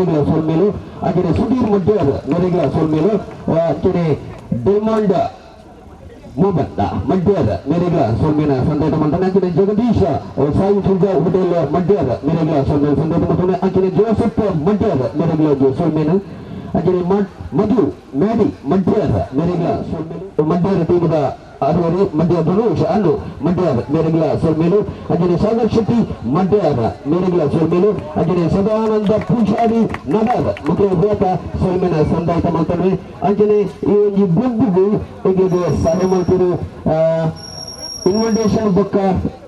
मेरेगला सोलमेलु अंचने सुधीर मड्डेर मेरेगला सोलमेलु अंचने डेमंड मोबंद मड्डेर मेरेगला सोलमेना संदेश मंतने अंचने जगदीश साई सुजा होटल मड्डेर मेरेगला सोलमेना संदेश मंतने अंचने जोसेफ मड्डेर मेरेगला सोलमेना अंचने मधु Maddie मड्डेर मेरेगला सोलमेलु मड्डेर team आदि मध्य धनुष अनु मड्डेर मेरेगला सोलमेलु अंजने सागर शेट्टी मड्डेर मेरेगला सोलमेलु अंजने सदानंद पूजारी नगर मुख्य होता सोलमेना संदायित मातने अंजने ಈ ಗುಂಪಿಗೆ ಈಗ ಸಹಾಯ ಮಾಡ್ತಿರು ಇನ್ವಿಟೇಷನ್ ಬುಕ್ಕ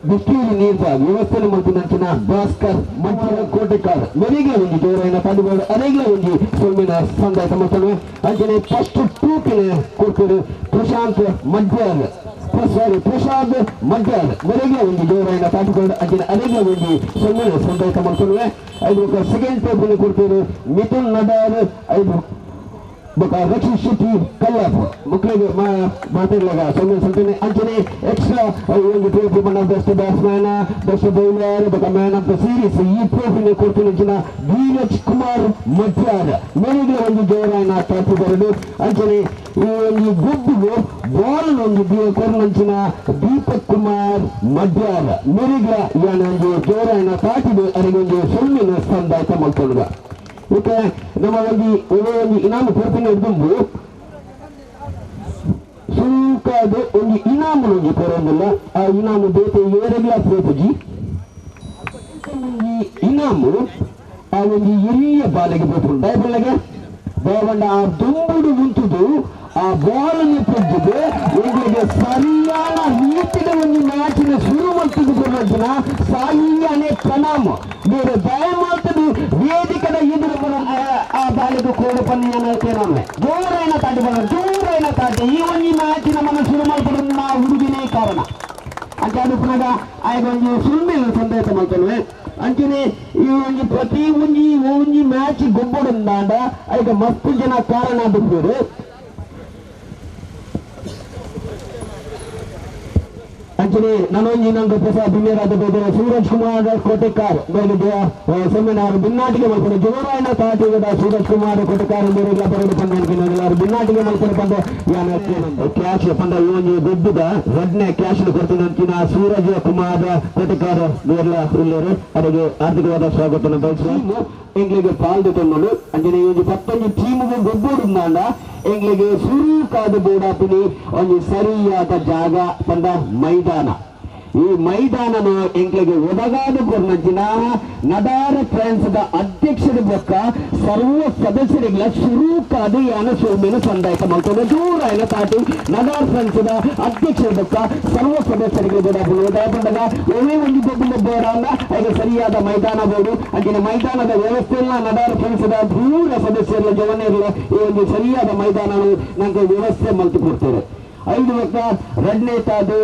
ಬಿಸ್ಕಿಲಿ ನೀರ್ತ ವ್ಯವಸ್ಥೆ ಮಾಡ್ತಿನ ಭಾಸ್ಕರ್ ಮಂಚನ ಕೋಟೆಕಾರ್ ಮೆರಿಗ ಒಂದು ಜೋರೈನ ಪಾಡಿಗಳು ಅರೆಗ್ಲ ಒಂದು ಸೋಲ್ಮಿನ ಸಂದಾಯತ ಮಾಡ್ತಾನೆ ಅಂಜನೆ ಫಸ್ಟ್ ಟೂಕಿನ ಕೊಡ್ತಿರು ಪ್ರಶಾಂತ್ ಮಡ್ಯಾರ್ ಸಾರಿ ಪ್ರಸಾದ್ ಮಡ್ಯಾರ್ ಮೆರಿಗ ಒಂದು ಜೋರೈನ ಪಾಡಿಗಳು ಅಂಜನೆ ಅರೆಗ್ಲ ಒಂದು ಸೋಲ್ಮಿನ ಸಂದಾಯತ ಮಾಡ್ತಾನೆ ಐದು ಸೆಕೆಂಡ್ ಟೇಬಲ್ ಕೊಡ್ತಿರು ಮಿಥುನ್ ನಡಾರ್ ಐದು बका रक्षी शेट्टी कल्लाप मुख्य मातेरलागा सोल्मेन संतने अंचने एक्स्ट्रा ಒಂದು ಟ್ರೋಫಿ ಬಂದ ಬೆಸ್ಟ್ ಬ್ಯಾಟ್ಸ್ಮನ್ ಬೆಸ್ಟ್ ಬೌಲರ್ ಬಕ ಮ್ಯಾನ್ ಆಫ್ ದ ಸೀರೀಸ್ ಈ ಟ್ರೋಫಿನ ಕೊಡ್ತಿನ ಧೀರಜ್ ಕುಮಾರ್ ಮಡ್ಯಾರ್ ಮೇರೆಗೆ ಒಂದು ಜೋರಾನ ತಾತಿದರು ಅಂಚನೆ ಈ ಒಂದು ಗುಡ್ಡಿಗೆ ಬಾಲ್ ಒಂದು ಕೊರ್ನಂಚಿನ ದೀಪಕ್ ಕುಮಾರ್ ಮಡ್ಯಾರ್ ಮೇರೆಗೆ ಯಾನ ಒಂದು ಜೋರಾನ ತಾತಿದೆ ಅವರಿಗೆ ಒಂದು ಸೊಲ್ಮಿನ ಸಂದಾಯತ ಮಾಡ್ಕೊಂಡ ಓಕೆ ನಮ್ಮ ಒಂದು ಇನಾಮು ಕೊಡ್ತೀನಿ ಹಿಡಿದು ಸೂಕಾದ ಒಂದು ಇನಾಮು ಒಂದು ಕೊರೋದಿಲ್ಲ ಆ ಇನಾಮು ಬೇತೆ ಏರಗ್ಲ ಪ್ರೋಪಜಿ ಇನಾಮು ಆ ಒಂದು ಹಿರಿಯ ಬಾಲಿಗೆ ಬೇಕು ಡೈಬಲ್ಗೆ ಬಾಬಣ್ಣ ಆ ದುಂಬುಡು ಮುಂತುದು ಆ ಬಾಲನ್ನು ತೆಗೆದು ಇವರಿಗೆ ಸರಿಯಾದ ರೀತಿಯ ಒಂದು ಮ್ಯಾಚಿನ ಶುರು ಮಾಡ್ತಿದ್ದ ಸಾಯಿಯಾನೆ ಪ್ರಣಾಮ మీరు దయమాల్తది వేదికన ఎదురు ఆ బాలిక కోడ పన్నయ్యనైతేనమ్మే జోరైన తాటి ఈ ಒಂದು ಮ್ಯಾಚಿನ మన ಶುರು ಮಾಡ್ತಿರೋದು ನಾ ಹುಡುಗಿನೇ ಕಾರಣ ಅಂತ ಅನುಪನಾಗ ಆಯ್ಗ ಒಂದು ಸುಳ್ಮೇಲೆ ಸಂದೇಶ ಮಾಡ್ತೇವೆ ಅಂಚನೆ ಈ ಒಂದು ಪ್ರತಿ ಒಂಜಿ ಮ್ಯಾಚ್ ಗೊಬ್ಬಡಂದಾಂಡ ಆಯ್ಗ ಮಸ್ತ್ ಜನ ಕಾರಣ ಬಂದಿರು अंचने ननोंजी नंग प्रसाद बिन्नेराद बेदे सूरज कुमार कोटेकार बेलगे सेमिनार बिन्नाटिगे मल्पने जोरायना ताटिगद सूरज कुमार कोटेकार मेरेगला बरड पंदनके नगलार बिन्नाटिगे मल्पने पंद यान ಕ್ಯಾಶ್ पंद योंजी ದೊಡ್ಡದ ರೆಡ್ನೆ ಕ್ಯಾಶ್ ಕೊಡ್ತಿನಂತಿನ सूरज कुमार कोटेकार ಮೇರೆಗಲ ಇಲ್ಲರು ಅವರಿಗೆ ಹಾರ್ದಿಕವಾದ ಸ್ವಾಗತವನ್ನು ಬಯಸುತ್ತಾ ಎಂಗ್ಲಿಗೆ ಪಾಲ್ಗೊಳ್ಳುವುದು ಅಂಜನೆ ಒಂದು 15 ಟೀಮ್ಗೆ ಗೊಬ್ಬಡುಂದಾಂಡ ಎಂಗ್ಲಿಗೆ ಶುರು ಕಾದ ಬೋಡಾಪಿನಿ ಒಂದು ಸರಿಯಾದ ಜಾಗ ಬಂದ ಮೈದಾನ ಈ ಮೈದಾನನು ಎಂಗ್ಲಿಗೆ ಒದಗಾದ ಕೊರ್ನಂಚಿನ ನಡಾರ ಫ್ರಾನ್ಸ್ ಅಧ್ಯಕ್ಷರ ಬೊಕ್ಕ ಸರ್ವ ಸದಸ್ಯರಿಗಳ ಶುರು ಕಾದ ಯಾನ ಸೋಲ್ಮೇನ ಸಂದಾಯಕ ಮಾಡ್ಕೊಂಡು ದೂರ ತಾಟಿ ನಡಾರ ಫ್ರಾನ್ಸ್ ಅಧ್ಯಕ್ಷರ ಬೊಕ್ಕ ಸರ್ವ ಸದಸ್ಯರಿಗೆ ಬಂದಾಗ ಒಮ್ಮೆ ಒಂದು ಗೊಬ್ಬರ ಬೋಡಲ್ಲ ಅದು ಸರಿಯಾದ ಮೈದಾನ ಬೋರ್ಡು ಅಂಚಿನ ಮೈದಾನದ ವ್ಯವಸ್ಥೆಯಲ್ಲ ನಡಾರ ಫ್ರಾನ್ಸ್ ದೂರ ಸದಸ್ಯರ ಜವನೇರ್ಲ ಈ ಒಂದು ಸರಿಯಾದ ಮೈದಾನ ನಂಗೆ ವ್ಯವಸ್ಥೆ ಮಲ್ತು ಕೊಡ್ತೇವೆ 5 ಬೊಕ್ಕ ರೆಡ್ನೇ ತಾದು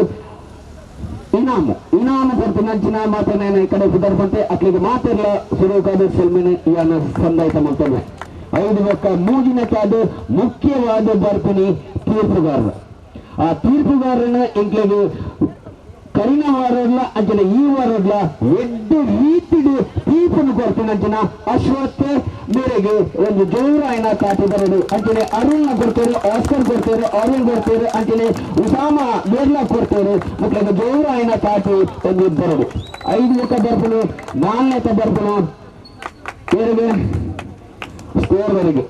ಇನಾಮು ಕೊಡ್ತಿನ ಮಾತನ್ನ ಈ ಕಡೆ ಕುದರ್ಪಂತೆ ಅಕ್ಲಿಗೆ ಮಾತಿರ್ಲ ಸುರೇಖಾದ ಸೆಲ್ಮಿನ ಯಾನ ಸಂದಾಯಿತ ಮಾಡ್ತೇವೆ 5 ಬೊಕ್ಕ ಮೂಜಿನ ಕಾದು ಮುಖ್ಯವಾದ ಬರ್ಪಿನಿ ತೀರ್ಪುಗಾರರು ಆ ತೀರ್ಪುಗಾರನ ಎಂಕ್ಲಿಗೆ ಕರಿನ ವಾರಲ್ಲ ಅಂಚನೆ ಈ ವಾರಲ್ಲ ಎಡ್ಡು ರೀತಿಡು ತೀರ್ಪನ್ನು ಕೊಡ್ತೀನಂಚಿನ ಅಶ್ವತ್ಥ ಮೇರೆಗೆ ಒಂದು ಜೋರಾಯನ ತಾಟಿ ಬರೋದು ಅಂಚನೆ ಅರುಣ್ನ ಕೊಡ್ತೇವೆ ಆಸ್ಕರ್ ಕೊಡ್ತೇವೆ ಅರುಣ್ ಕೊಡ್ತೇವೆ ಅಂಚನೆ ಉಸಾಮ ಮೇರ್ಲಾ ಕೊಡ್ತೇವೆ ಮಕ್ಕಳಿಗೆ ಜೋರಾಯನ ತಾಟಿ ಒಂದು ಬರೋದು 5 ಬೊಕ್ಕ ಬರ್ಪನು 4ನೇ ಬರ್ಪನು ಮೇರೆಗೆ ಸ್ಕೋರ್ವರೆಗೆ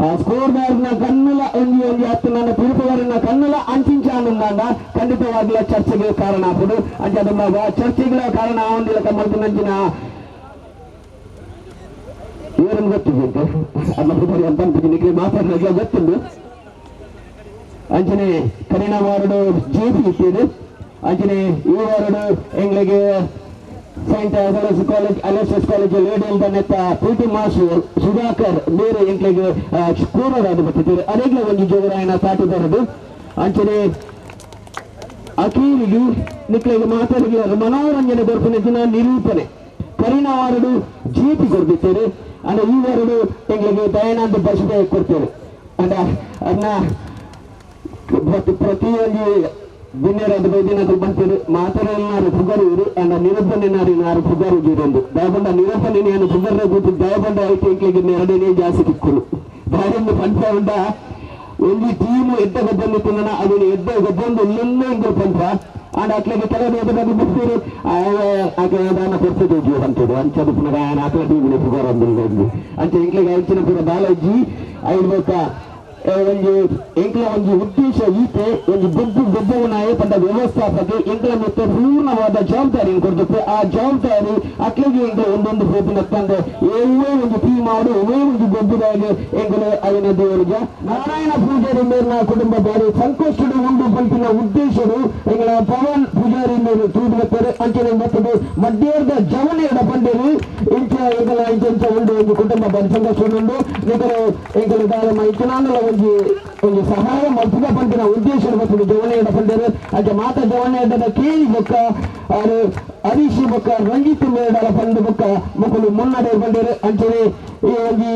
ಆ ಸ್ಕೋರ್ದಾರನ ಕನ್ನಲ ಒಂದು ಹತ್ತು ನನ್ನ ತೀರ್ಪುಗಾರನ ಕನ್ನಲ ಅಂಚಿಂಚಾನಂದಾಂಡ ಖಂಡಿತವಾಗ್ಲ ಚರ್ಚೆಗೆ ಕಾರಣ ಆಗ್ಬೋದು ಅಂತ ಅದನ್ನ ಚರ್ಚೆಗಳ ಕಾರಣ ಒಂದಿಲ್ಲ ಕಮ್ಮಲ್ತು ನಂಚಿನ ಇವರನ್ನು ಗೊತ್ತಿದೆ ಅದನ್ನ ಅಂತ ಮಾತಾಡಿದಾಗ ಗೊತ್ತಿದ್ದು ಅಂಚನೆ ಕರಿಣ ವಾರ್ಡು ಜೆಪಿ ಇಟ್ಟಿದೆ ಅಂಚನೆ ಈ ವಾರ್ಡು ಎಂಗ್ಲಿಗೆ ಸೈಂಟ್ ಅಲೋಸಿಯಸ್ ಕಾಲೇಜ್ ಲೇಡಿಯಿಂದ ನೆತ್ತ ಪಿಟಿ ಮಾಸ್ಟರ್ ಸುಧಾಕರ್ ಬೇರೆ ಎಂಕ್ಲಿಗೆ ಸ್ಕೋರರಾದ ಬರ್ತಿದ್ದಾರೆ ಅನೇಕ ಒಂದು ಜೋರಾಯನ ತಾಟಿ ಬರೋದು ಅಂಚನೆ ಅಕೀಲಿಗೆ ನಿಕ್ಲಿಗೆ ಮಾತಾಡಿಗೆ ಮನೋರಂಜನೆ ಬರ್ತಿನ ದಿನ ನಿರೂಪಣೆ ಕರಿಣ ವಾರ್ಡು ಜಿಪಿ ಕೊಡ್ತಿದ್ದೇವೆ ಅಂದ್ರೆ ಈ ವಾರ್ಡು ಎಂಗ್ಲಿಗೆ ದಯಾನಂದ ಬಸದೆ ಕೊಡ್ತೇವೆ ಅಂದ ಅದನ್ನ ಪ್ರತಿಯೊಂದು ಬಿನ್ನೇರಾದ ಬೈದಿನಕಲ್ ಬಂತಿರು ಮಾತರೆಲ್ಲಾರು ಪುಗರೂರು ಅಂಡ ನಿರಪ್ಪನೆನಾರು ಪುಗರು ಜೀರೆಂದು ದಯಬಂಡ ನಿರಪ್ಪನೆಯನ್ನು ಪುಗರ್ನ ಕೂತು ದಯಬಂಡ ಐಟಿ ಇಂಕ್ಲಿಗೆ ಎರಡನೇ ಜಾಸ್ತಿ ತಿಕ್ಕರು ದಾರಿಯನ್ನು ಪಂಚ ಉಂಡ ಒಂದು ಟೀಮು ಎದ್ದ ಗದ್ದನ್ನಿತ್ತನ ಅದನ್ನು ಎದ್ದ ಗದ್ದೊಂದು ಇಲ್ಲೇ ಇಂಗ್ರು ಪಂಚ ಆಂಡ ಅಟ್ಲಿಗೆ ಕೆಲವು ಎದ್ದು ಬಿಡ್ತೀರಿ ಆಕೆ ದಾನ ಕೊಡ್ತಿದ್ದು ಜೀವ ಅಂತದ್ದು ಅಂಚದು ಪುನಃ ಆಕಳ ಟೀಮಿನ ಪುಗರ್ ಅಂದು ಅಂಚೆ ಇಂಕ್ಲಿಗೆ ಹೆಚ್ಚಿನ ಪುರ ಬಾಲಾಜಿ ಐಡ್ಬೇಕ ಒಂದು ಎಂಕ್ಲ ಒಂದು ಉದ್ದೇಶ ಈತೆ ಒಂದು ಗೊಬ್ಬವನಾಯ ಪಂಡ ವ್ಯವಸ್ಥಾಪಕ ಎಂಕ್ಲ ಮತ್ತೆ ಪೂರ್ಣವಾದ ಜವಾಬ್ದಾರಿಯನ್ನು ಕೊಡ್ತದೆ ಆ ಜವಾಬ್ದಾರಿ ಅಕ್ಲಿಗೆ ಎಂಕ್ಲ ಒಂದೊಂದು ಹೋಪಿನ ತಂದೆ ಏವೇ ಒಂದು ಟೀಮ್ ಆಡು ಏವೇ ಒಂದು ಗೊಬ್ಬರಾಗಿ ಎಂಕಲು ಅಯ್ಯನ ದೇವರಿಗೆ ನಾರಾಯಣ ಪೂಜಾರಿ ಮೇಲಿನ ಕುಟುಂಬ ಬಾರಿ ಸಂಕೋಷ್ಟಡು ಉಂಡು ಪಂಪಿನ ಉದ್ದೇಶರು ಎಂಗಳ ಪವನ್ ಪೂಜಾರಿ ಮೇಲೆ ತೂಡುತ್ತಾರೆ ಅಂಚನೆ ಮತ್ತದು ಮಧ್ಯಾಹ್ನದ ಜವನೆಯಡ ಪಂಡರು ಇಂಚ ಎಂಕಲ ಇಂಚ ಉಂಡು ಒಂದು ಕುಟುಂಬ ಬಾರಿ ಸಂಕೋಷ್ಟುಂಡು ನಿಕಲು ಎಂಕಲು ದಾರಮ ಇಂಚನಾಂಗಲ ಒಂದು ಸಹಾಯ ಮಲ್ಪುಗ ಪಂಪಿನ ಉದ್ದೇಶ ಮತ್ತು ಜವನೆಯಡ ಪಂಡರು ಅಂಚೆ ಮಾತ ಜವನೆಯಡ ಕೇಳಿ ಬೊಕ್ಕ ಅವರು ಹರೀಶ್ ಬೊಕ್ಕ ರಂಜಿತ್ ಮೇಡಲ ಪಂಡು ಬೊಕ್ಕ ಮಕ್ಕಳು ಮುನ್ನಡೆ ಪಂಡರು ಅಂಚನೆ ಈ ಒಂದು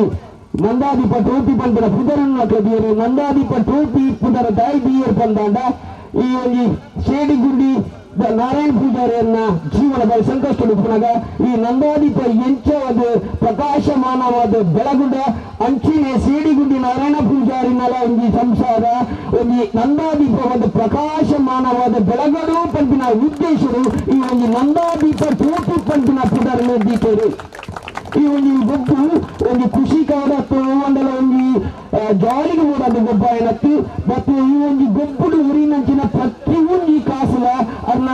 ನಂದಾದೀಪ ಟೋಪಿ ಪಂಪಿನ ಪುದರನ್ನ ಕದಿಯರು ನಂದಾದೀಪ ಟೋಪಿ ಪುದರ ತಾಯಿ ಬಿಯರ್ ಪಂದಾಂಡ ಈ ಒಂದು ಶೇಡಿಗುಂಡಿ ನಾರಾಯಣ ಪೂಜಾರಿಯನ್ನ ಜೀವನ ಬಳಿ ಸಂಕಷ್ಟ ಪುನಗ ಈ ನಂದಾದೀಪ ಎಂಚವಾದ ಪ್ರಕಾಶಮಾನವಾದ ಬೆಳಗುಂಡ ಅಂಚಿನ ಸೇಡಿಗುಂಡಿ ನಾರಾಯಣ ಪೂಜಾರಿನಲ ಒಂದು ಸಂಸಾರ ಒಂದು ನಂದಾದೀಪ ಒಂದು ಪ್ರಕಾಶಮಾನವಾದ ಬೆಳಗಡು ಪಂಪಿನ ಉದ್ದೇಶರು ಈ ಒಂದು ನಂದಾದೀಪ ಟೋಪಿ ಪಂಪಿನ ಪುದರನ್ನು ದೀಪರು ಈ ಒಂದು ಗೊಬ್ಬು ಒಂದು ಖುಷಿ ಕಾಡತ್ತು ಒಂದಲ್ಲ ಒಂದು ಜಾಲಿಗೆ ಮೂಡದು ಗೊಬ್ಬ ಏನತ್ತು ಮತ್ತು ಈ ಒಂದು ಗೊಬ್ಬುಡು ಉರಿನಂಚಿನ ಪ್ರತಿಯೊಂದು ಈ ಕಾಸುಲ ಅದನ್ನ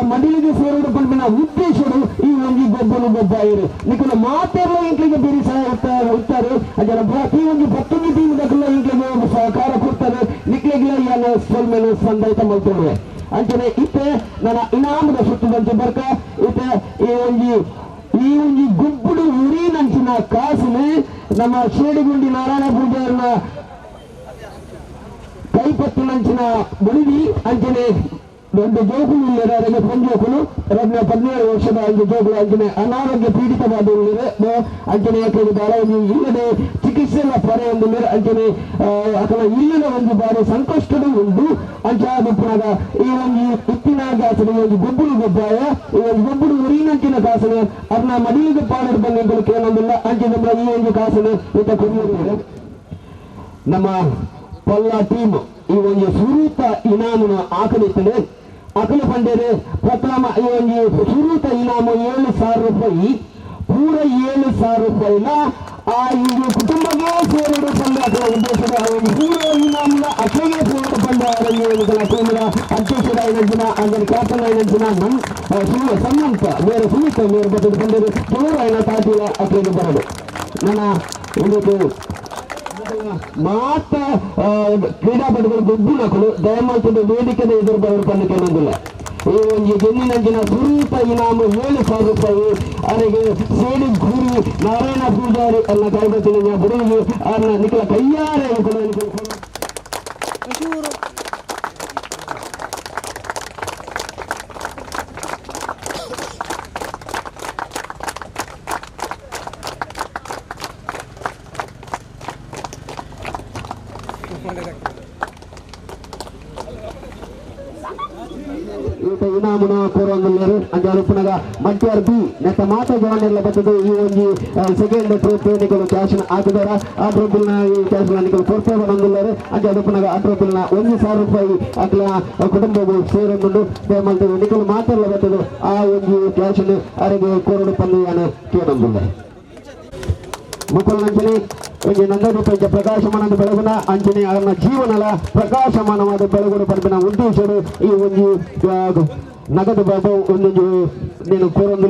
ಮಡಿಲಿಗೆ ಸೇರೋದು ಪಂಪಿನ ಉದ್ದೇಶರು ಈ ಒಂದು ಗೊಬ್ಬನು ಗೊಬ್ಬ ಇರು ನಿಖಲ ಮಾತೆಲ್ಲ ಇಂಕ್ಲಿಗೆ ಬೇರೆ ಇರ್ತಾರೆ ಅದರ ಪ್ರತಿಯೊಂದು 11 ಟೀಮ್ ದಕ್ಕಲ್ಲ ಇಂಕ್ಲಿಗೆ ಸಹಕಾರ ಕೊಡ್ತಾರೆ ನಿಕ್ಲಿಗೆ ಎಲ್ಲ ಸ್ವಲ್ಪ ಸಂದೈತ ಮಾಡ್ತಾರೆ ಅಂಚನೆ ಇತ್ತೆ ನನ್ನ ಇನಾಮದ ಸುತ್ತದಂತೆ ಬರ್ಕ ಇತ್ತೆ ಈ ಒಂದು ಗುಬ್ಬುಡು ಉರಿನಂಚಿನ ಕಾಸಿನ ನಮ್ಮ ಶೇಡಿಗುಂಡಿ ನಾರಾಯಣ ಪೂಜಾರನ ಕೈಪತ್ತಿನಂಚಿನ ಮುಡಿದಿ ಅಂಚನೆ ದೊಡ್ಡ ಜೋಕುಲು ಇಲ್ಲರಿಗೆ ಪಂಜೋಕುಲು 17 ವರ್ಷದ ಒಂದು ಜೋಕುಲು ಅಂಚನೆ ಅನಾರೋಗ್ಯ ಪೀಡಿತವಾದ ಅಂಚನೆ ಯಾಕೆ ಬಾಳವನ್ನು ಇಲ್ಲದೆ ಚಿಕಿತ್ಸೆಲ್ಲ ಪರೆ ಒಂದು ಅಂಚನೆ ಅಥವಾ ಇಲ್ಲದ ಒಂದು ಬಾರಿ ಸಂಕಷ್ಟದ ಒಂದು ಅಂಚಾದ ಈ ಒಂದು ಉಪ್ಪಿನ ಕಾಸನೆ ಒಂದು ಗೊಬ್ಬರು ಗೊಬ್ಬಾಯ ಈ ಒಂದು ಗೊಬ್ಬರು ಉರಿನಂಚಿನ ಕಾಸನೆ ಅದನ್ನ ಮಡಿಲಿಗೆ ಪಾಡರ್ ಬಂದು ಕೇಳೋದಿಲ್ಲ ಅಂಚಿನ ಈ ಒಂದು ಕಾಸನೆ ಇತ್ತ ಕುಡಿಯುವುದು ನಮ್ಮ ಪಲ್ಲ ಟೀಮ್ ಈ ಒಂದು ಸುರೂತ ಇನಾಮನ ಆಕಲಿತ್ತದೆ ಅಕಲು ಪಂಡೇರು ಪ್ರಥಮ ಈ ಒಂದು ಸುರೂತ ಇನಾಮು 7,000 ರೂಪಾಯಿ ಪೂರ 7,000 ರೂಪಾಯಿನ ಆ ಇದು ಕುಟುಂಬಕ್ಕೆ ಸೇರಿದ ಪಂಡ ಅಕಲ ಉದ್ದೇಶದ ಒಂದು ಪೂರ ಇನಾಮನ ಅಕಲಿಗೆ ಸೇರಿದ ಪಂಡ ಟೀಮಿನ ಅಧ್ಯಕ್ಷರ ಐನಂಚಿನ ಅಂದರೆ ಕ್ಯಾಪ್ಟನ್ ಐನಂಚಿನ ಸಮ್ಮಂತ ಬೇರೆ ಸುಮಿತ ಬೇರೆ ಬರ್ತದೆ ಪಂಡೇರು ಜೋರು ಐನ ತಾಟಿಲ ಅಕಲಿಗೆ ಬರದು ನನ್ನ ಇವತ್ತು ಮಾತ್ರ ಕ್ರೀಡಾಪಟುಗಳು ಗೊಬ್ಬುನಕಲು ದಯಮಾಡಿ ವೇದಿಕೆದ ಎದುರು ಪಂದ್ಯ ಕೇಳೋದಿಲ್ಲ ಈ ಒಂದು ಗೆನ್ನಿನಂಚಿನ ಸುರೂತ ಇನಾಮು 7,000 ರೂಪಾಯಿ ಅವರಿಗೆ ಸೇಡಿ ಗುರು ನಾರಾಯಣ ಪೂಜಾರಿ ಅನ್ನ ಕೈಗೊತ್ತಿನ ಬುಡುಗು ಅವನ್ನ ನಿಖಲ ಕೈಯಾರೆ ಇನಾಮನ ಕೋರೊಂದುಲ್ಲೆರು ಅಂಜಾರು ಪುನಗ ಮಂಟ್ಯಾರ್ ಬಿ ನೆತ್ತ ಮಾತ ಜವಾನೆಲ್ಲ ಬರ್ತದೆ ಈ ಒಂದು ಸೆಕೆಂಡ್ ಟ್ರೋಫಿ ನಿಕಲು ಕ್ಯಾಶ್ ಹಾಕಿದಾರ ಆ ಟ್ರೋಫಿನ ಈ ಕ್ಯಾಶ್ ನಿಕಲು ಕೊಡ್ತೇವೆ ಬಂದುಲ್ಲೆರು ಅಂಜಾರು ಪುನಗ ಆ ಟ್ರೋಫಿನ 1,000 ರೂಪಾಯಿ ಅಕ್ಲ ಕುಟುಂಬವು ಸೇರೊಂದು ಪೇ ಮಾಡ್ತೇವೆ ನಿಕಲು ಮಾತೆಲ್ಲ ಬರ್ತದೆ ಆ ಒಂದು ಕ್ಯಾಶ್ ಅವರಿಗೆ ಕೋರಡು ಪಂದ್ಯನ ಕೇಳೊಂದುಲ್ಲ ಮುಕ್ಕಲಂಚನೆ ಒಂದು ನಂದಾದೀಪ ಪ್ರಕಾಶಮಾನದ ಬೆಳಗುನ ಅಂಚನೆ ಅವನ ಜೀವನಲ ಪ್ರಕಾಶಮಾನವಾದ ಬೆಳಗುನ ಪಂಪಿನ ಉದ್ದೇಶರು ಈ ಒಂದು ನಗದು ಬಾಬು ಒಂದೊಂದು ನೀನು ಕೋರೊಂದು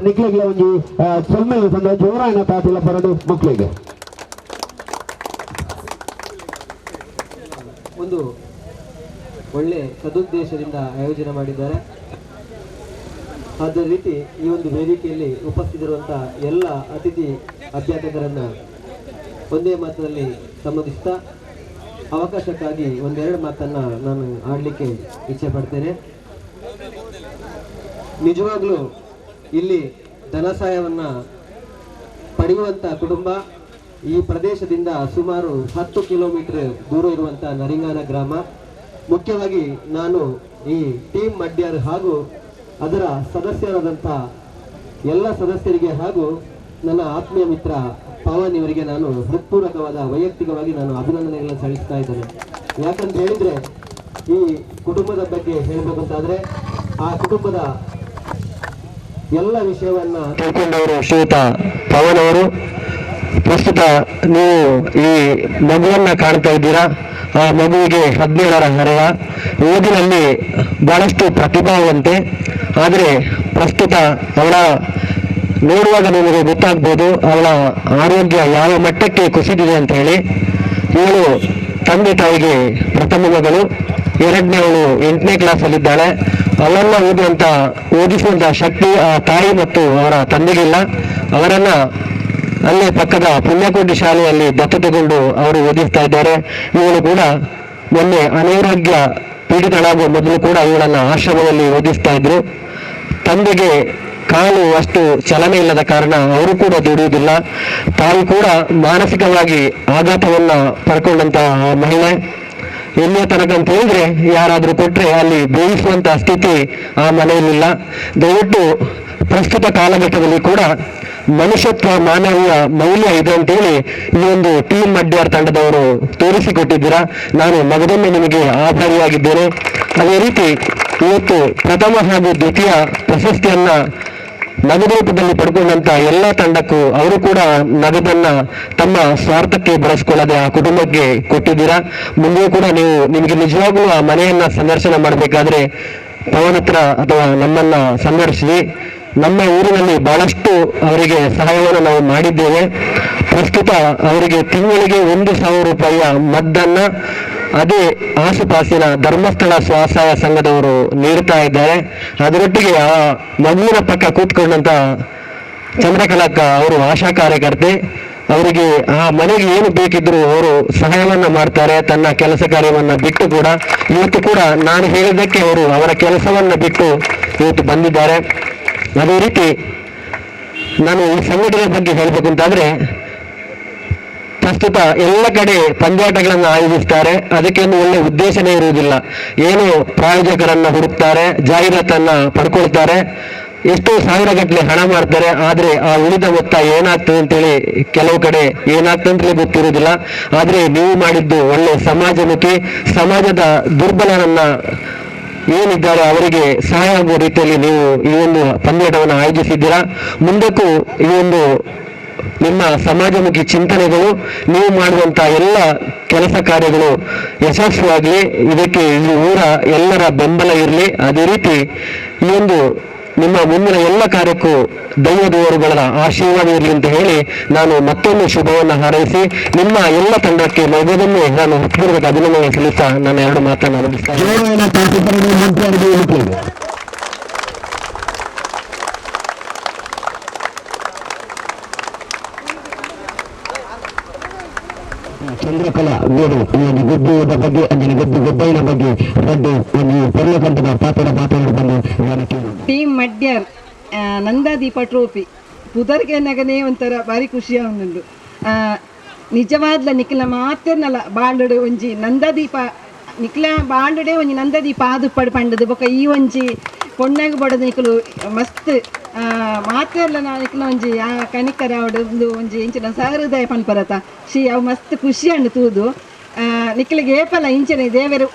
ನಿಕ್ಲಿಗೆ ಒಂದು ಸೊಲ್ಮೇಲೆ ತಂದ ಜೋರಾಯನ ತಾಟಿಲ್ಲ ಬರಡು ಮಕ್ಕಳಿಗೆ ಒಂದು ಒಳ್ಳೆ ಸದುದ್ದೇಶದಿಂದ ಆಯೋಜನೆ ಮಾಡಿದ್ದಾರೆ. ಅದೇ ರೀತಿ ಈ ಒಂದು ವೇದಿಕೆಯಲ್ಲಿ ಉಪಸ್ಥಿತರಿರುವಂತಹ ಎಲ್ಲ ಅತಿಥಿ ಅಭ್ಯರ್ಥಿಗಳನ್ನು ಒಂದೇ ಮಾತಿನಲ್ಲಿ ಸಂಬೋಧಿಸ್ತಾ ಅವಕಾಶಕ್ಕಾಗಿ ಒಂದೆರಡು ಮಾತನ್ನು ನಾನು ಆಡಲಿಕ್ಕೆ ಇಚ್ಛೆ ಪಡ್ತೇನೆ. ನಿಜವಾಗ್ಲೂ ಇಲ್ಲಿ ಧನ ಸಹಾಯವನ್ನು ಪಡೆಯುವಂಥ ಕುಟುಂಬ ಈ ಪ್ರದೇಶದಿಂದ ಸುಮಾರು 10 ಕಿಲೋಮೀಟರ್ ದೂರ ಇರುವಂಥ ನರಿಂಗಾನ ಗ್ರಾಮ. ಮುಖ್ಯವಾಗಿ ನಾನು ಈ ಟೀಮ್ ಮಡ್ಯಾರ್ ಹಾಗೂ ಅದರ ಸದಸ್ಯರಾದಂಥ ಎಲ್ಲ ಸದಸ್ಯರಿಗೆ ಹಾಗೂ ನನ್ನ ಆತ್ಮೀಯ ಮಿತ್ರ ಪವನ್ ಇವರಿಗೆ ನಾನು ಹೃತ್ಪೂರ್ವಕವಾದ ವೈಯಕ್ತಿಕವಾಗಿ ನಾನು ಅಭಿನಂದನೆಗಳನ್ನು ಸಲ್ಲಿಸ್ತಾ ಇದ್ದೇನೆ. ಯಾಕಂತ ಹೇಳಿದ್ರೆ ಈ ಕುಟುಂಬದ ಬಗ್ಗೆ ಹೇಳಬೇಕಂತಾದ್ರೆ ಆ ಕುಟುಂಬದ ಎಲ್ಲ ವಿಷಯವನ್ನ ತಿಳ್ಕೊಂಡವರು ಶ್ರೀಯುತ ಪವನ್ ಅವರು. ಪ್ರಸ್ತುತ ನೀವು ಈ ಮಗುವನ್ನ ಕಾಣ್ತಾ ಇದ್ದೀರಾ. ಆ ಮಗುವಿಗೆ 17ರ ಹರೆಯ, ಓದಿನಲ್ಲಿ ಬಹಳಷ್ಟು ಪ್ರತಿಭಾವಂತೆ. ಆದರೆ ಪ್ರಸ್ತುತ ಅವಳ ನೋಡುವಾಗ ನಿಮಗೆ ಗೊತ್ತಾಗ್ಬೋದು ಅವಳ ಆರೋಗ್ಯ ಯಾವ ಮಟ್ಟಕ್ಕೆ ಕುಸಿದಿದೆ ಅಂತ ಹೇಳಿ. ಇವಳು ತಂದೆ ತಾಯಿಗೆ ಪ್ರಥಮ ಮಗಳು, ಎರಡನೇವಳು 8ನೇ ಕ್ಲಾಸಲ್ಲಿದ್ದಾಳೆ. ಅವಳನ್ನ ಓದಿಸುವಂತ ಶಕ್ತಿ ಆ ತಾಯಿ ಮತ್ತು ಅವರ ತಂದೆಗಿಲ್ಲ. ಅವರನ್ನ ಅಲ್ಲೇ ಪಕ್ಕದ ಪುಣ್ಯಕೋಟಿ ಶಾಲೆಯಲ್ಲಿ ದತ್ತತೆಗೊಂಡು ಅವರು ಓದಿಸ್ತಾ ಇದ್ದಾರೆ. ಇವಳು ಕೂಡ ಮೊನ್ನೆ ಅನಾರೋಗ್ಯ ಪೀಡಿತಳಾಗುವ ಮೊದಲು ಕೂಡ ಇವಳನ್ನ ಆಶ್ರಮದಲ್ಲಿ ಓದಿಸ್ತಾ ಇದ್ರು. ತಂದೆಗೆ ಕಾಲು ಅಷ್ಟು ಚಲನೆ ಇಲ್ಲದ ಕಾರಣ ಅವರು ಕೂಡ ದುಡಿಯುವುದಿಲ್ಲ. ತಾಯಿ ಕೂಡ ಮಾನಸಿಕವಾಗಿ ಆಘಾತವನ್ನ ಪಡ್ಕೊಂಡಂತಹ ಮಹಿಳೆ. ಎಲ್ಲಿಯ ತನಕ ಅಂತ ಹೇಳಿದ್ರೆ ಯಾರಾದ್ರೂ ಕೊಟ್ರೆ ಅಲ್ಲಿ ಬೇಯಿಸುವಂತ ಸ್ಥಿತಿ ಆ ಮನೆಯಲ್ಲಿಲ್ಲ. ದಯವಿಟ್ಟು ಪ್ರಸ್ತುತ ಕಾಲಘಟ್ಟದಲ್ಲಿ ಕೂಡ ಮನುಷ್ಯತ್ವ, ಮಾನವೀಯ ಮೌಲ್ಯ ಇದೆ ಅಂತೇಳಿ ಈ ಒಂದು ಟೀಮ್ ಮಡ್ಯಾರ್ ತಂಡದವರು ತೋರಿಸಿಕೊಟ್ಟಿದ್ದೀರಾ. ನಾನು ಮಗದೊಮ್ಮೆ ನಿಮಗೆ ಆಭಾರಿಯಾಗಿದ್ದೇನೆ. ಅದೇ ರೀತಿ ಇವತ್ತು ಪ್ರಥಮ ಹಾಗೂ ದ್ವಿತೀಯ ಪ್ರಶಸ್ತಿಯನ್ನ ನಗದು ರೂಪದಲ್ಲಿ ಪಡ್ಕೊಂಡಂತ ಎಲ್ಲ ತಂಡಕ್ಕೂ ಅವರು ಕೂಡ ನಗದನ್ನ ತಮ್ಮ ಸ್ವಾರ್ಥಕ್ಕೆ ಬಳಸ್ಕೊಳ್ಳದೆ ಆ ಕುಟುಂಬಕ್ಕೆ ಕೊಟ್ಟಿದ್ದೀರಾ. ಮುಂದೆಯೂ ಕೂಡ ನಿಮಗೆ ನಿಜವಾಗ್ಲೂ ಆ ಮನೆಯನ್ನ ಸಂದರ್ಶನ ಮಾಡಬೇಕಾದ್ರೆ ಪವನ್ ಹತ್ರ ಅಥವಾ ನಮ್ಮನ್ನ ಸಂದರ್ಶಿಸಿ. ನಮ್ಮ ಊರಿನಲ್ಲಿ ಬಹಳಷ್ಟು ಅವರಿಗೆ ಸಹಾಯವನ್ನು ನಾವು ಮಾಡಿದ್ದೇವೆ. ಪ್ರಸ್ತುತ ಅವರಿಗೆ ತಿಂಗಳಿಗೆ 1,000 ರೂಪಾಯಿಯ ಮದ್ದನ್ನ ಅದೇ ಆಸುಪಾಸಿನ ಧರ್ಮಸ್ಥಳ ಸ್ವಸಹಾಯ ಸಂಘದವರು ನೀಡ್ತಾ ಇದ್ದಾರೆ. ಅದರೊಟ್ಟಿಗೆ ಆ ಮಗುವಿನ ಪಕ್ಕ ಕೂತ್ಕೊಂಡಂತ ಚಂದ್ರಕಲಾಕ್ಕ ಅವರು ಆಶಾ ಕಾರ್ಯಕರ್ತೆ. ಅವರಿಗೆ ಆ ಮನೆಗೆ ಏನು ಬೇಕಿದ್ರು ಅವರು ಸಹಾಯವನ್ನ ಮಾಡ್ತಾರೆ. ತನ್ನ ಕೆಲಸ ಕಾರ್ಯವನ್ನ ಬಿಟ್ಟು ಕೂಡ ಇವತ್ತು ಕೂಡ ನಾನು ಹೇಳಿದ್ದಕ್ಕೆ ಅವರು ಅವರ ಕೆಲಸವನ್ನ ಬಿಟ್ಟು ಇವತ್ತು ಬಂದಿದ್ದಾರೆ. ಅದೇ ರೀತಿ ನಾನು ಈ ಸಂಘಟನೆ ಬಗ್ಗೆ ಹೇಳಬೇಕು ಅಂತಾದ್ರೆ, ಪ್ರಸ್ತುತ ಎಲ್ಲ ಕಡೆ ಪಂದ್ಯಾಟಗಳನ್ನು ಆಯೋಜಿಸ್ತಾರೆ. ಅದಕ್ಕೊಂದು ಒಳ್ಳೆ ಉದ್ದೇಶನೇ ಇರುವುದಿಲ್ಲ. ಏನು ಪ್ರಾಯೋಜಕರನ್ನ ಹುಡುಕ್ತಾರೆ, ಜಾಹೀರಾತನ್ನ ಪಡ್ಕೊಳ್ತಾರೆ, ಎಷ್ಟೋ ಸಾವಿರ ಗಟ್ಟಲೆ ಹಣ ಮಾಡ್ತಾರೆ. ಆದ್ರೆ ಆ ಉಳಿದ ಮೊತ್ತ ಏನಾಗ್ತದೆ ಅಂತೇಳಿ ಕೆಲವು ಕಡೆ ಏನಾಗ್ತದೆ ಅಂತಲೇ ಗೊತ್ತಿರುವುದಿಲ್ಲ. ಆದ್ರೆ ನೀವು ಮಾಡಿದ್ದು ಒಳ್ಳೆ ಸಮಾಜಮುಖಿ, ಸಮಾಜದ ದುರ್ಬಲರನ್ನ ಏನಿದ್ದಾರೆ ಅವರಿಗೆ ಸಹಾಯ ಆಗುವ ರೀತಿಯಲ್ಲಿ ನೀವು ಈ ಒಂದು ಪಂದ್ಯಾಟವನ್ನು ಆಯೋಜಿಸಿದ್ದೀರಾ. ಮುಂದಕ್ಕೂ ಈ ಒಂದು ನಿಮ್ಮ ಸಮಾಜಮುಖಿ ಚಿಂತನೆಗಳು, ನೀವು ಮಾಡುವಂತಹ ಎಲ್ಲ ಕೆಲಸ ಕಾರ್ಯಗಳು ಯಶಸ್ವಿಯಾಗಲಿ. ಇದಕ್ಕೆ ಈ ಊರ ಎಲ್ಲರ ಬೆಂಬಲ ಇರಲಿ. ಅದೇ ರೀತಿ ಈ ಒಂದು ನಿಮ್ಮ ಮುಂದಿನ ಎಲ್ಲ ಕಾರ್ಯಕ್ಕೂ ದೈವದವರುಗಳ ಆಶೀರ್ವಾದ ಇರಲಿ ಅಂತ ಹೇಳಿ ನಾನು ಮತ್ತೊಂದು ಶುಭವನ್ನು ಹಾರೈಸಿ ನಿಮ್ಮ ಎಲ್ಲ ತಂಡಕ್ಕೆ ಮಗದೊಮ್ಮೆ ನಾನು ಹೃತ್ಪೂರ್ವಕ ಅಭಿನಂದನೆ ಸಲ್ಲಿಸ್ತಾ ನನ್ನ 2 ಮಾತನ್ನು ಆರಂಭಿಸ್ತೇನೆ. ಚಂದ್ರಕಲಾ ನೀರು ಈ ಒಂದು ಗುಡ್ಡುವುದ ಬಗ್ಗೆ ಅಂದಿನ ಗುಡ್ಡೈನ ಬಗ್ಗೆ ರದ್ದು ಒಂದು ಪರ್ಲಕಂಠದ ಪಾತ್ರ ಬಂದು ಟೀಮ್ ಮಡ್ಯಾರ್ ನಂದಾದೀಪ ಟ್ರೋಫಿ ಪುದರ್ಗೆ ನಗನೇ ಒಂಥರ ಭಾರಿ ಖುಷಿ ಅವನೊಂದು ನಿಜವಾದ್ಲ ನಿಖಿಲ ಮಾತೇನಲ್ಲ ಬಾಂಡುಡೆ ಒಂಜಿ ನಂದಾದೀಪ ನಿಖಿಲ ಬಾಂಡುಡೆ ಒಂಜಿ ನಂದಾದೀಪ ಆದು ಪಂಡದು ಬೊಕ ಈ ಒಂಜಿ ಪೊಣ್ಣಾಗ ಬಡದು ನಿಖಲು ಮಸ್ತ್ ಮಾತೆಲ್ಲ ನಿಖಲ ಒಂಜಿ ಆ ಕಣಿಕರ ಅವಡು ಒಂಜಿ ಇಂಚಿನ ಸಹೃದಯ ಪನ್ಪರತ ಶಿ ಅವು ಮಸ್ತ್ ಖುಷಿ ಅಂಡು ತೂದು ನಿಖಲಿಗೆ ಏಪಲ ಇಂಚಿನ ದೇವರು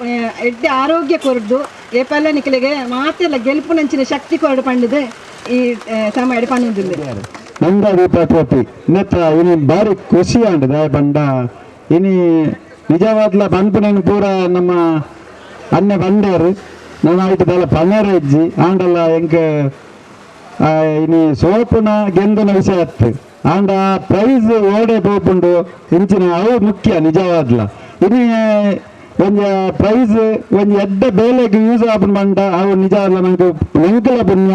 ಎಡ್ಡೆ ಆರೋಗ್ಯ ಕೊರಡು ಏಪಲ ನಿಖಲಿಗೆ ಮಾತೆಲ್ಲ ಗೆಲ್ಪು ನಂಚಿನ ಶಕ್ತಿ ಕೊರಡು ಪಂಡದು ಈ ಸಮಯ ಪನ್ನುದಿಲ್ಲ ನಂದಾದೀಪ ಟ್ರೋಫಿ ಇನ್ನತ್ರ ಇನ್ನು ಭಾರಿ ಖುಷಿ ಅಂಡ್ ದಯ ಬಂಡ ಇನಿ ನಿಜವಾದ್ಲ ಪನ್ಪುನೇನು ಪೂರ ನಮ್ಮ ಅನ್ನೆ ಬಂಡೇರು ನಾನು ಆಯ್ತು ದಲ್ಲ ಪನ್ನೇರ ಇಜ್ಜಿ ಆಂಡಲ್ಲ ಎಂಕ ಇನಿ ಸೋಪುನ ಗೆಂದನ ವಿಷಯ ಅತ್ತು ಆಂಡ ಪ್ರೈಸ್ ಓಡೆ ಪೋಪುಂಡು ಇಂಚಿನ ಅವು ಮುಖ್ಯ ನಿಜವಾದ್ಲ ಇನಿ ಒಂಜ ಪ್ರೈಸ್ ಒಂಜಿ ಎಡ್ಡ ಬೇಲೆಗೆ ಯೂಸ್ ಆಪುನ್ ಬಂಡ ಅವು ನಿಜವಾದ್ಲ ನಂಗೆ ನೆಂಕಲ ಪುಣ್ಯ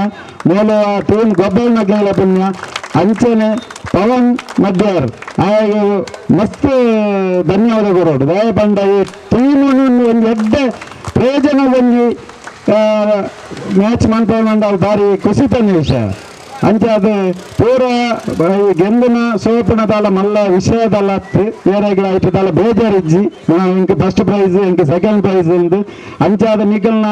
ಮೇಲೆ ಆ ಟೀಮ್ ಗೊಬ್ಬರನ ಕೇಳ ಪುಣ್ಯ ಅಂಚನೆ ಪವನ್ ಮಡ್ಯಾರ್ ಆಗ ಮಸ್ತ್ ಧನ್ಯವಾದ ಕೊರೋಡು ದಯ ಬಂಡ ಈ ಟೀಮ್ ಒಂದು ಎಡ್ಡ ಪ್ರಯೋಜನ ಒಂಜಿ ಮ್ಯಾಚ್ ಮಾಡ್ಕೊಂಡು ಭಾರಿ ಖುಷಿ ತಂದ ವಿಷಯ ಅಂಚಾದ ಪೂರ ಗೆಂದಿನ ಸೋಪಣದಾಲ ಮಲ್ಲ ವಿಷಯದಲ್ಲ ಬೇರೆ ಆಯ್ತದಲ್ಲ ಬೇಜಾರಿಜ್ಜಿ ಇಂಕ ಫಸ್ಟ್ ಪ್ರೈಸ್ ಇಂಕ ಸೆಕೆಂಡ್ ಪ್ರೈಸ್ ಎಂದು ಅಂಚಾದ ನಿಖಲ್ನ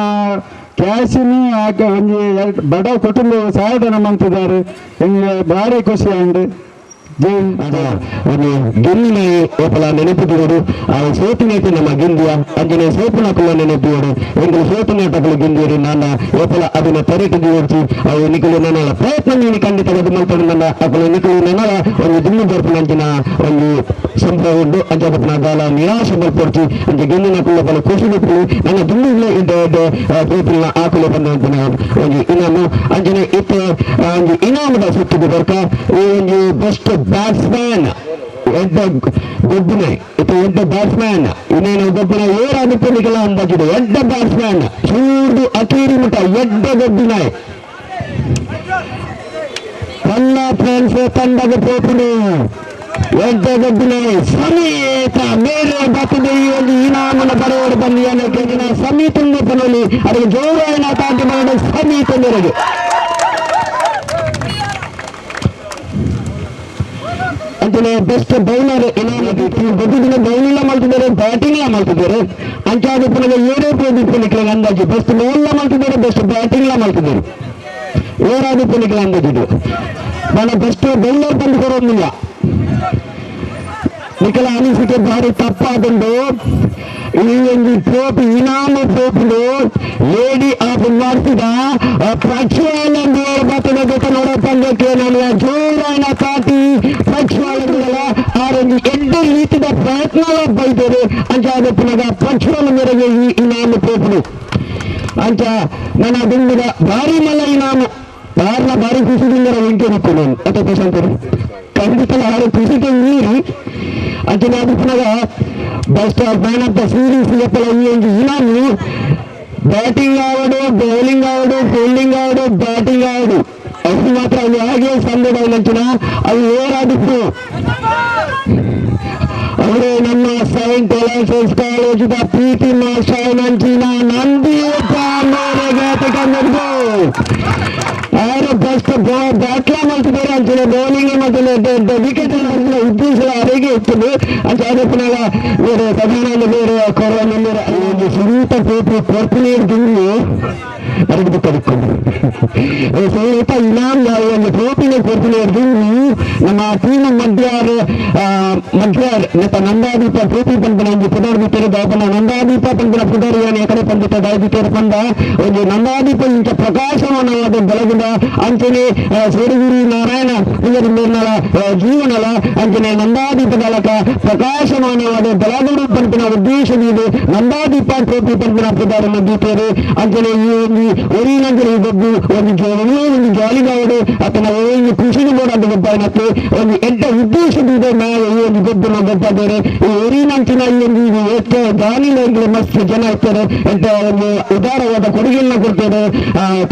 ಕ್ಯಾಶಿನಿ ಆಕ ಒಂಜಿ ಬಡ ಕುಟುಂಬ ಸಹಾಯಧನ ಮಂತಿದ್ದಾರೆ ಹಿಂಗೆ ಭಾರಿ ಖುಷಿ ಅಂಡ್ ಒಂದು ಗೆಲ್ಲಿನ ಒಪ್ಪಲ ನೆನಪಿದೋಡು ಆ ಸೋಪಿನೈತೆ ನಮ್ಮ ಗೆಂದಿಯ ಅಂಜನೆ ಸೋಪಿನಕುಲ ನೆನಪಿಯೋಡು ಎಂಕಲು ಸೋಪಿನಾಟಕಲು ಗೆಂದಿಯರು ನನ್ನ ಒಪ್ಪಲ ಅದನ್ನ ತೆರೆಟಿಗೆ ಓಡಿಸಿ ಅವು ನಿಖಲು ನನ್ನ ಪ್ರಯತ್ನ ನೀನು ಖಂಡಿತ ಅದು ಮಾಡ್ತಾರೆ ನನ್ನ ಅಕಲು ನಿಖಲು ನನ್ನ ಒಂದು ದುಮ್ಮು ಬರ್ಪು ಅಂಚಿನ ಒಂದು ಸಂಭವ ಉಂಟು ಅಂಚನ ಗಾಲ ನಿರಾಶೆ ಬರ್ಪಡ್ಸಿ ಅಂಚೆ ಗೆಲ್ಲಿನ ಕುಲ್ಲ ಬಲ ಖುಷಿ ಬಿಟ್ಟು ನನ್ನ ದುಮ್ಮು ಸೋಪಿನ ಆಕಲು ಬಂದಂತಿನ ಒಂದು ಇನಾಮು ಅಂಜನೆ ಇತ್ತು ಒಂದು ಇನಾಮದ ಸುತ್ತಿದ್ದು ಬರ್ಕ ಈ ಒಂದು ಬೆಸ್ಟ್ ಬ್ಯಾಟ್ಸ್ಮನ್ ಎಂತ ಗೊಬ್ಬನೆ ಇದು ಎಂತ ಬ್ಯಾಟ್ಸ್ಮನ್ ಇನ್ನೇನು ಗೊಬ್ಬನ ಏರಾದಿಪ್ಪನಿಗೆಲ್ಲ ಅಂದಾಜಿದೆ ಎಂತ ಬ್ಯಾಟ್ಸ್ಮನ್ ಚೂಡು ಅಕೀರಿ ಮುಟ ಎಡ್ಡ ಗೊಬ್ಬಿನ ಕನ್ನ ಫ್ರೆಂಡ್ಸ್ ತಂಡದ ಪೋಪುನು ಎಡ್ಡ ಗೊಬ್ಬಿನ ಸಮೇತ ಮೇಲೆ ಬರ್ತದೆ ಈ ಒಂದು ಇನಾಮನ ಬರೋರು ಬಂದು ಸಮೀತ ಪನಲ್ಲಿ ಅದಕ್ಕೆ ಜೋರಾಯನ ತಾಟಿ ಮಾಡೋ ಸಮೀತ ಮೇರೆಗೆ ಅಂಚನೆ ಬೆಸ್ಟ್ ಬೌಲರ್ ಬದುಕಿನ ಬೌಲಿಂಗ್ ಮಾಡ್ತಿದ್ದಾರೆ ಬ್ಯಾಟಿಂಗ್ ಮಾಡ್ತಿದ್ದಾರೆ ಅಂಚಾದ ಪುನಃ ಏರೋಪ್ಯ ದಿಪ್ಪನಿಗಳ ಅಂದಾಜು ಬೆಸ್ಟ್ ಬೌಲ್ ಮಾಡ್ತಿದ್ದಾರೆ ಬೆಸ್ಟ್ ಬ್ಯಾಟಿಂಗ್ ಮಾಡ್ತಿದ್ದಾರೆ ಏರಾದ ದಿಪ್ಪನಿಗಳ ಅಂದಾಜಿದು ನನ್ನ ಬೆಸ್ಟ್ ಬೌಲರ್ ತಂದು ಕೊಡೋದಿಲ್ಲ ನಿಖಲ ಅನಿಸಿಕೆ ಭಾರಿ ತಪ್ಪಾದುಂಡು ಈ ಒಂದು ಟ್ರೋಫಿ ಇನಾಮು ಟ್ರೋಫಿಲು ಲೇಡಿ ಆಫ್ ಮಾಡಿಸಿದ ಪ್ರಕ್ಷಾಲಂದು ಬತ್ತದ ಜೊತೆ ನೋಡೋ ಪಂದ್ಯಕ್ಕೆ ನಾನು ಜೋರಾನ ಕಾಟಿ ಪ್ರಕ್ಷಾಲಂಗಳ ಆರೊಂದು ಎಡ್ಡು ರೀತಿಯ ಪ್ರಯತ್ನ ಬೈದರು ಅಂಚಾದ ಪುನಃ ಪ್ರಕ್ಷಾಲ ಮೇರೆಗೆ ಈ ಇನಾಮು ಟ್ರೋಫಿಲು ಅಂಚ ನನ್ನ ದಿಂಡಿದ ಭಾರಿ ಮಲ್ಲ ಇನಾಮು ಯಾರನ್ನ ಭಾರಿ ಖುಷಿದಿಂದ ಎಂಟು ನಿಕ್ಕು ನಾನು ಅಥವಾ ಪ್ರಶಾಂತರು ಖಂಡಿತ ಯಾರು ಖುಷಿಗೆ ಮೀರಿ ಅಂಚನೆ ಅದು ಪುನಃ best man of the series ಎಪ್ಪಲ ಈ ಒಂದು ಇನಾಮು ಬ್ಯಾಟಿಂಗ್ ಆವಡು ಬೌಲಿಂಗ್ ಆವಡು ಫೀಲ್ಡಿಂಗ್ ಆವಡು ಬ್ಯಾಟಿಂಗ್ ಆವಡು ಅದು ಮಾತ್ರ ಅದು ಹಾಗೆ ಸಂದಡ ಅಂಚಿನ ಅದು ಏರಾದಿತ್ತು ಅವರು ನಮ್ಮ ಸೈಂಟ್ ಎಲೈಸೆನ್ಸ್ ಕಾಲೇಜಿನ ಪ್ರೀತಿ ಮಾಸ್ಟರ್ ನಂಚಿನ ನಂದಿಯಪ್ಪ ಅವರು ಬೆಸ್ಟ್ ಬ್ಯಾಟ್ಲ ಮಾಡ್ತಿದ್ದಾರೆ ಅಂಚಿನ ಬೌಲಿಂಗ್ ಮತ್ತೆ ವಿಕೆಟ್ ಉದ್ದೇಶ ಅರೆಗೆ ಇರ್ತದೆ ಅಂತ ಅದು ಪುನಃ ಬೇರೆ ಸದಾನಂದ ಬೇರೆ ಕೊರೋನಾ ಬೇರೆ ಒಂದು ಸುನೀತ ಪೇಪರ್ ಕೊಡ್ತೀನಿ ಇರ್ತೀನಿ ಅದಕ್ಕೆ ಕಡಿಕೊಂಡು ಸ್ವಲ್ಪ ಇನಾಮ್ ಒಂದು ಟ್ರೋಫಿನ ಕೊಡ್ತೀನಿ ಇರ್ತೀನಿ ನಮ್ಮ ಟೀಮ್ ಮಧ್ಯಾರ್ ಮತ್ತೆ ನಂದಾದೀಪ ಟ್ರೋಫಿ ಪಂಪನ ಒಂದು ಪುದರ್ ಬಿಟ್ಟರೆ ದಾಪನ ನಂದಾದೀಪ ಪಂಪನ ಪುದರ್ ಏನು ಎಕಡೆ ಪಂಡಿತ ದಾದಿತೇರು ಪಂದ ಒಂದು ನಂದಾದೀಪ ಇಂಥ ಪ್ರಕಾಶಮಾನವಾದ ಬೆಳಗಿದ ಅಂಚನೆ ಸೇರಿಗಿರಿ ನಾರಾಯಣ ಇವರ ಮೇಲ್ನಳ ಜೀವನಲ ಅಂಚನೆ ನಂದಾದೀಪದಳಕ ಪ್ರಕಾಶಮಾನವಾದ ಬೆಳಗಡು ಪಂಪಿನ ಉದ್ದೇಶವಿದೆ ನಂದಾದೀಪ ಟ್ರೋಫಿ ಪಂಪಿನ ಪುದಾರನ್ನು ದೀಪೇರು ಅಂಚನೆ ಈ ಒಂದು ಒರಿನಂಜಲಿ ಗೊಬ್ಬು ಒಂದು ಜಾಲಿಗಾವಡು ಅಥವಾ ಒಂದು ಕೃಷಿಗೆ ಬೋಡಾದ ಗೊಬ್ಬ ಮತ್ತೆ ಒಂದು ಎಂಟ ಉದ್ದೇಶವಿದೆ ನಾವು ಈ ಒಂದು ಗೊಬ್ಬನ ಗೊಬ್ಬಾದರೆ ಈ ಒರಿನಂಚಿನ ಈ ಒಂದು ಎಷ್ಟು ಜಾಲಿಗಳಿಗೆ ಮಸ್ತ್ ಜನ ಇರ್ತಾರೆ ಎಂತ ಒಂದು ಉದಾರವಾದ ಕೊಡುಗೆಯನ್ನು ಕೊಡ್ತಾರೆ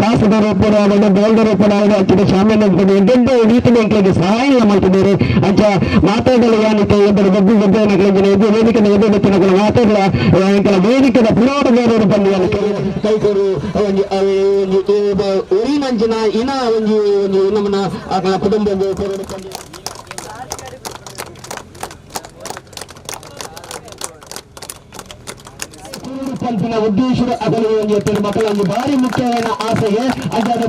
ಕಾಸದ ರೂಪದ ಬೌಲ್ದ ರೂಪದ ಹಚ್ಚಿದ ಸಾಮಾನ್ಯ ಎಂತೆಂಥ ರೀತಿಗಳಿಗೆ ಸಹಾಯ ಮಾಡ್ತಿದ್ದಾರೆ ಅಂಚ ಮಾತಾಡಲು ಏನಿತ್ತು ಎಂದರೆ ಗೊಬ್ಬು ಗೊಬ್ಬ ಏನಕ್ಕೆ ವೇದಿಕೆಯ ಎದುರು ಮಾತಾಡಲ ವೇದಿಕೆಯ ಪುರಾಣಗಾರರು ಬಂದು ಕೈಕೋರು ಒರಿನಂಚಿನ ಇನ ಒಂದು ನಮ್ಮನ್ನ ಕುಟುಂಬ ಪಂಪಿನ ಉದ್ದೇಶದ ಅದರ ಮಕ್ಕಳಲ್ಲಿ ಭಾರಿ ಮುಖ್ಯವಾದ ಆಸೆಗೆ ಅದರ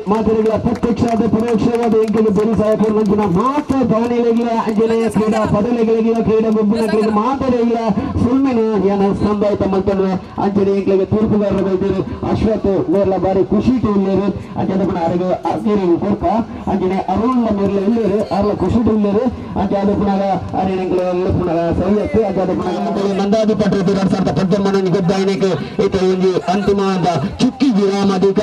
ಮಾದರಿಗಳ ಪ್ರತ್ಯಕ್ಷವಾದ ಪರೋಕ್ಷವಾದ ಎಂಕಲು ಬರಿ ಸಹಕರಣಂಚಿನ ಮಾತ್ರ ದಾನಿಗಳಿಗಿಲ್ಲ ಅಂಜನೆಯ ಕ್ರೀಡಾ ಪದಗಳಿಗಿಲ್ಲ ಕ್ರೀಡಾ ಗುಂಪಿನ ಮಾದರಿಗಳ ಸುಳ್ಮಿನ ಏನ ಸಂಭಾವಿತ ಮಂತಂದ್ರೆ ಅಂಜನೆ ಎಂಕ್ಲಿಗೆ ತೀರ್ಪುಗಾರರು ಬೈದರು ಅಶ್ವತ್ ನೇರ್ಲ ಬಾರಿ ಖುಷಿ ಟೀಮ್ಲೇರು ಅಂಜನ ಪಣ ಅರಗ ಅರ್ಗೇರಿ ಕೊರ್ಕ ಅಂಜನೆ ಅರುಣ್ಲ ನೇರ್ಲ ಇಲ್ಲೇರು ಅರ್ಲ ಖುಷಿ ಟೀಮ್ಲೇರು ಅಂಜಾದ ಪುನಗ ಅರೆ ಎಂಕ್ಲು ಪುನಗ ಸರಿಯತ್ತು ಅಂಜಾದ ಪುನಗ ನಂದಾದಿ ಪಟ್ಟ 2019 ಗೊದ್ದಾಯನಕ್ಕೆ ಇದು ಒಂದು ಅಂತಿಮವಾದ ಚುಕ್ಕಿ ವಿರಾಮದಿಕ